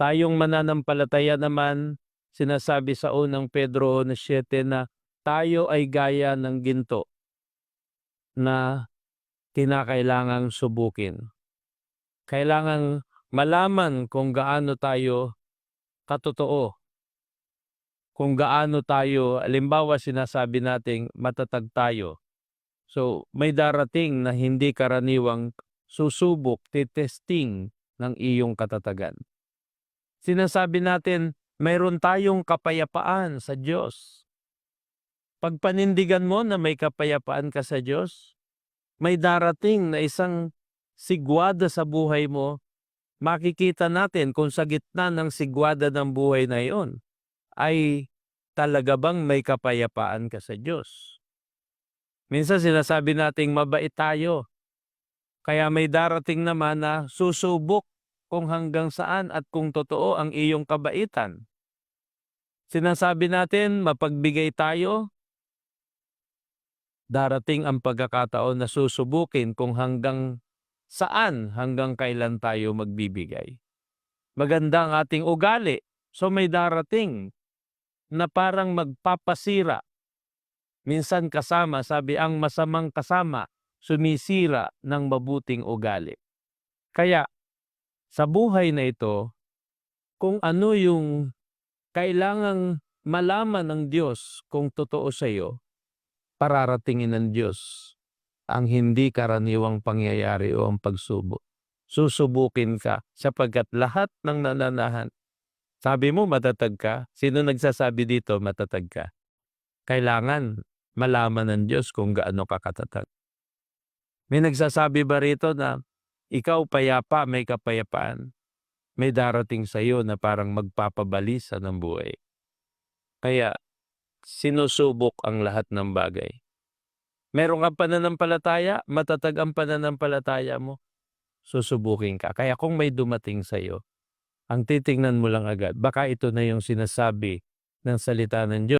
Tayong mananampalataya naman, sinasabi sa unang Pedro 1:7 na tayo ay gaya ng ginto na kinakailangang subukin. Kailangang malaman kung gaano tayo katotoo, kung gaano tayo, halimbawa sinasabi nating matatag tayo. So, may darating na hindi karaniwang susubok, testing ng iyong katatagan. Sinasabi natin, mayroon tayong kapayapaan sa Diyos. Pag panindigan mo na may kapayapaan ka sa Diyos, may darating na isang sigwada sa buhay mo, makikita natin kung sa gitna ng sigwada ng buhay na iyon, ay talaga bang may kapayapaan ka sa Diyos. Minsan sinasabi nating mabait tayo, kaya may darating naman na susubok kung hanggang saan at kung totoo ang iyong kabaitan. Sinasabi natin mapagbigay tayo, darating ang pagkakataon na susubukin kung hanggang saan, hanggang kailan tayo magbibigay. Maganda ang ating ugali, so may darating na parang magpapasira. Minsan kasama, sabi ang masamang kasama, sumisira ng mabuting ugali. Kaya sa buhay na ito, kung ano yung kailangang malaman ng Diyos kung totoo sa iyo, pararatingin ng Diyos ang hindi karaniwang pangyayari o ang pagsubok. Susubukin ka sapagkat lahat ng nananahan. Sabi mo matatag ka? Sino nagsasabi dito matatag ka? Kailangan malaman ng Diyos kung gaano ka katatag. May nagsasabi ba rito na ikaw payapa, may kapayapaan? May darating sa iyo na parang magpapabalisa ng buhay. Kaya sinusubok ang lahat ng bagay. Meron kang pananampalataya, matatag ang pananampalataya mo, susubukin ka. Kaya kung may dumating sa iyo, ang titingnan mo lang agad, baka ito na yung sinasabi ng salita ng Diyos.